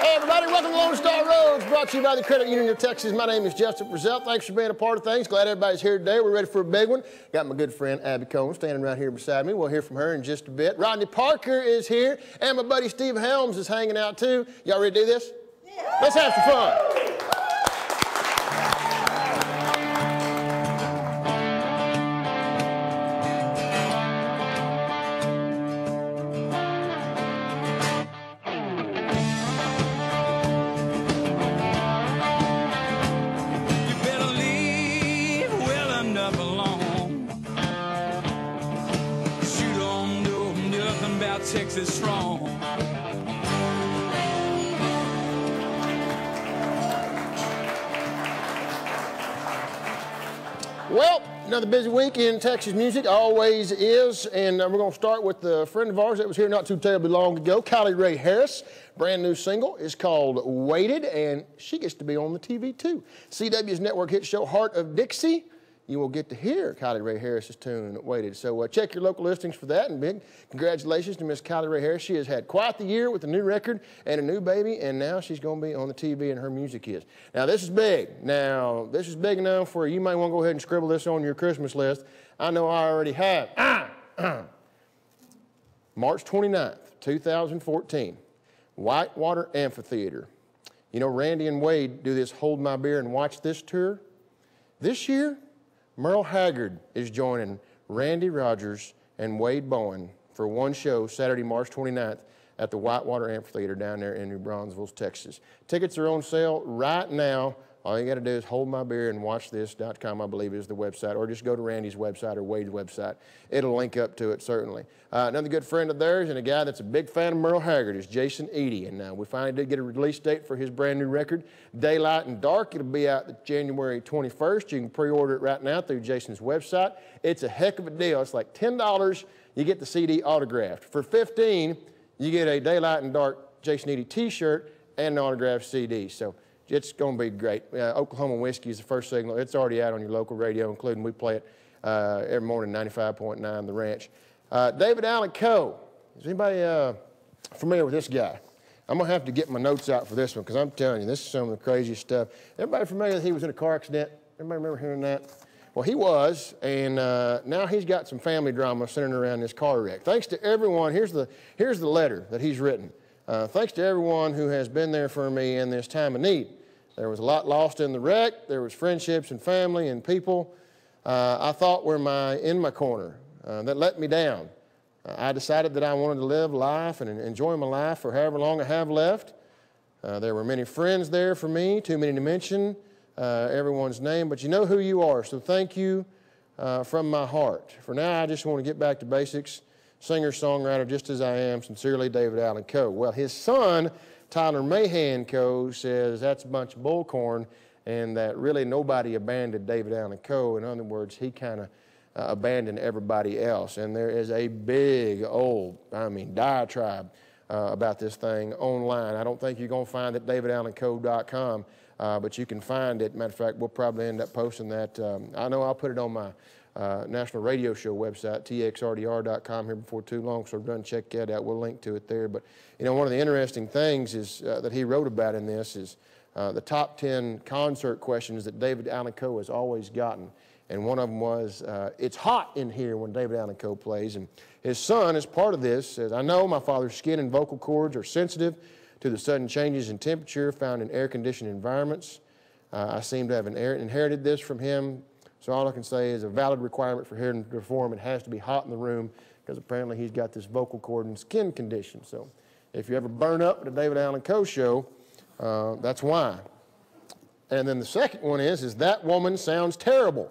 Hey everybody, welcome to Lone Star Roads, brought to you by the Credit Union of Texas. My name is Justin Brazell. Thanks for being a part of things. Glad everybody's here today. We're ready for a big one. Got my good friend Abbey standing right here beside me. We'll hear from her in just a bit. Rodney Parker is here, and my buddy Steve Helms is hanging out too. Y'all ready to do this? Yeah. Let's have some fun. Texas strong. Well, another busy week in Texas music, always is, and we're going to start with a friend of ours that was here not too terribly long ago, Kylie Rae Harris. Brand new single is called Waited, and she gets to be on the TV too. CW's network hit show Heart of Dixie. You will get to hear Kylie Rae Harris's tune, Waited. So check your local listings for that, and big congratulations to Miss Kylie Rae Harris. She has had quite the year with a new record and a new baby, and now she's going to be on the TV, and her music is. Now, this is big. Now, this is big enough where you might want to go ahead and scribble this on your Christmas list. I know I already have. March 29th, 2014, Whitewater Amphitheater. You know, Randy and Wade do this Hold My Beer and Watch This tour. This year, Merle Haggard is joining Randy Rogers and Wade Bowen for one show Saturday, March 29th at the Whitewater Amphitheater down there in New Braunfels, Texas. Tickets are on sale right now. All you got to do is holdmybeerandwatchthis.com, I believe is the website, or just go to Randy's website or Wade's website. It'll link up to it, certainly. Another good friend of theirs and a guy that's a big fan of Merle Haggard is Jason Eady, and we finally did get a release date for his brand new record, Daylight and Dark. It'll be out January 21st. You can pre-order it right now through Jason's website. It's a heck of a deal. It's like $10, you get the CD autographed. For $15, you get a Daylight and Dark Jason Eady t-shirt and an autographed CD. So it's going to be great. Oklahoma Whiskey is the first single. It's already out on your local radio, including we play it every morning, 95.9 The Ranch. David Allan Coe. Is anybody familiar with this guy? I'm going to have to get my notes out for this one because I'm telling you, this is some of the craziest stuff. Everybody familiar that he was in a car accident? Everybody remember hearing that? Well, he was, and now he's got some family drama centering around this car wreck. Thanks to everyone. Here's the letter that he's written. Thanks to everyone who has been there for me in this time of need. There was a lot lost in the wreck. There was friendships and family and people I thought were in my corner that let me down. I decided that I wanted to live life and enjoy my life for however long I have left. There were many friends there for me, too many to mention everyone's name, but you know who you are, so thank you from my heart. For now, I just want to get back to basics. Singer-songwriter, just as I am, sincerely, David Allan Coe. Well, his son, Tyler Mahan Coe, says that's a bunch of bullcorn and that really nobody abandoned David Allan Coe. In other words, he kind of abandoned everybody else. And there is a big old, diatribe about this thing online. I don't think you're going to find it at davidallancoe.com, but you can find it. Matter of fact, we'll probably end up posting that. I know I'll put it on my national radio show website, txrdr.com, here before too long, so run check that out. We'll link to it there. But, you know, one of the interesting things is that he wrote about in this is the top 10 concert questions that David Allan Coe has always gotten. And one of them was, it's hot in here when David Allan Coe plays. And his son, as part of this, says, I know my father's skin and vocal cords are sensitive to the sudden changes in temperature found in air-conditioned environments. I seem to have inherited this from him. So all I can say is a valid requirement for him to perform, it has to be hot in the room because apparently he's got this vocal cord and skin condition. So if you ever burn up at a David Allan Coe show, that's why. And then the second one is that woman sounds terrible.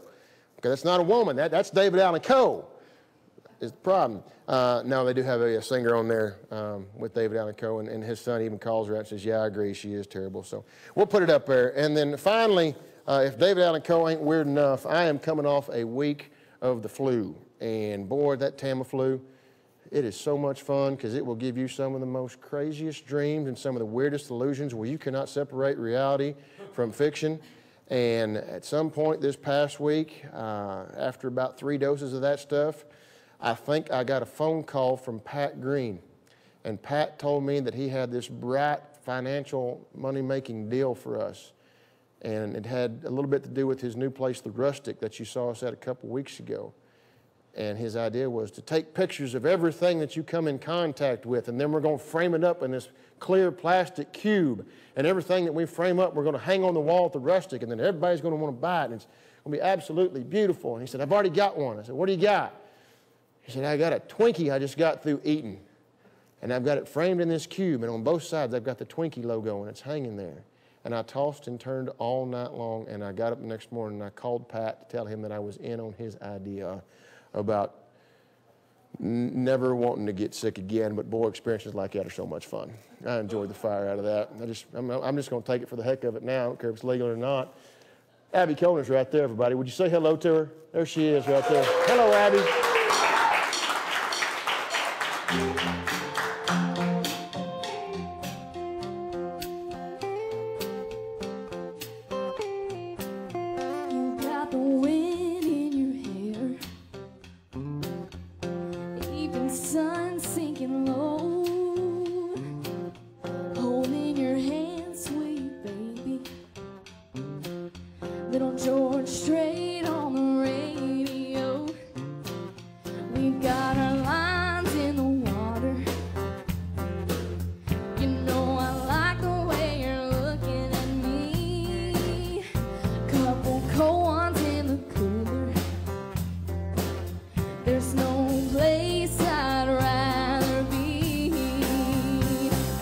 Okay, that's not a woman, that's David Allan Coe is the problem. No, they do have a singer on there with David Allan Coe, and his son even calls her out and says, yeah, I agree, she is terrible. So we'll put it up there. And then finally, if David Allan Coe ain't weird enough, I am coming off a week of the flu. And boy, that Tamiflu, it is so much fun because it will give you some of the most craziest dreams and some of the weirdest illusions where you cannot separate reality from fiction. And at some point this past week, after about 3 doses of that stuff, I think I got a phone call from Pat Green. And Pat told me that he had this bright financial money-making deal for us. And it had a little bit to do with his new place, the Rustic, that you saw us at a couple weeks ago. And his idea was to take pictures of everything that you come in contact with, and then we're going to frame it up in this clear plastic cube. And everything that we frame up, we're going to hang on the wall at the Rustic, and then everybody's going to want to buy it, and it's going to be absolutely beautiful. And he said, I've already got one. I said, what do you got? He said, I got a Twinkie I just got through eating, and I've got it framed in this cube, and on both sides I've got the Twinkie logo, and it's hanging there. And I tossed and turned all night long, and I got up the next morning, and I called Pat to tell him that I was in on his idea about never wanting to get sick again, but boy, experiences like that are so much fun. I enjoyed the fire out of that. I'm just going to take it for the heck of it now. I don't care if it's legal or not. Abbey Coner's right there, everybody. Would you say hello to her? There she is right there. Hello, Abbey. Sun sinking low, holding your hand, sweet baby. Little George Strait on the radio. We've got our lines in the water. You know I like the way you're looking at me. Couple cold ones in the cooler. There's no place I'd rather be.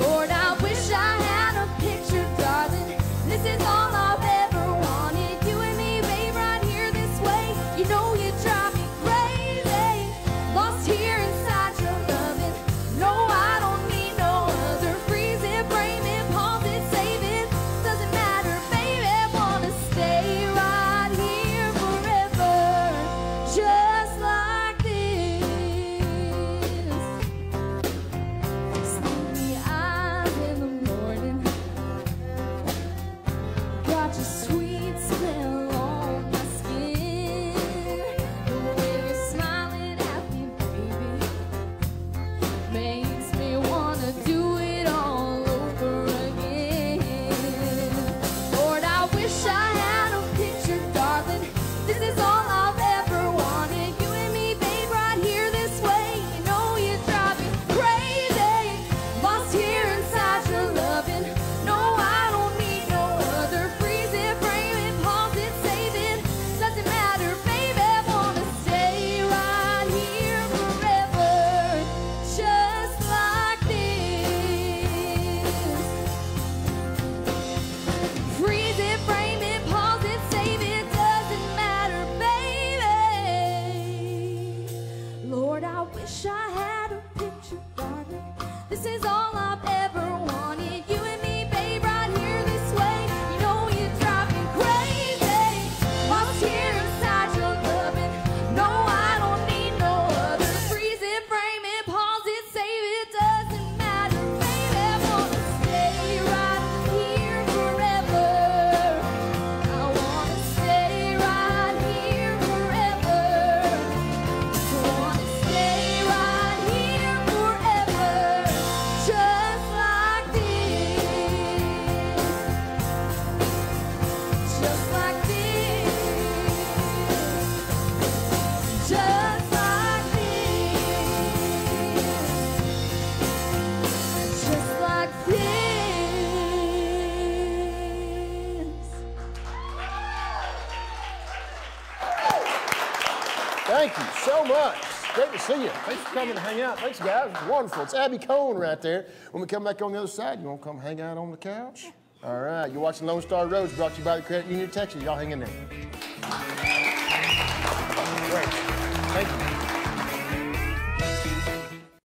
Lord, I wish I had a picture, darling. This is all I've ever wanted. You and me, babe, right here this way. You know you drive me crazy. Lost here inside your loving. No, I don't need no other. Freeze it, frame it, pause it, save it. Doesn't matter, baby. Wanna stay right here forever. Just like this. Sleepy eyes in the morning. Got your sweet smell on my skin. The way you're smiling at me, baby, makes me wanna do it all over again. Lord, I wish I had a picture, darling. This is all I've ever wanted. You and me, babe, right here this way. You know you drive me crazy. Lost here inside your loving. No, I don't need no other. Freeze it, frame it, pause it, save it. Doesn't matter, baby. Wanna stay right here forever. Just like this. Freeze it, frame it, pause it, save it. Doesn't matter, baby. Lord, I wish I had a picture, darling. This is all I've ever wanted. You and me, babe, right here this way. You know you drive me crazy. Lost here inside your loving. No, I don't need no other. Freeze it, frame it, pause it, save it. Doesn't matter, baby. Wanna stay right here forever. I wanna stay right here forever. Wanna stay right here forever. Just like this. Just like this. Just like this. Just like this. Thank you so much. Great to see you. Thanks for coming to hang out. Thanks, guys. It's wonderful. It's Abbey Cohn right there. When we come back on the other side, you want to come hang out on the couch? All right. You're watching Lone Star Roads, brought to you by the Credit Union of Texas. Y'all hang in there. Great. Thank you.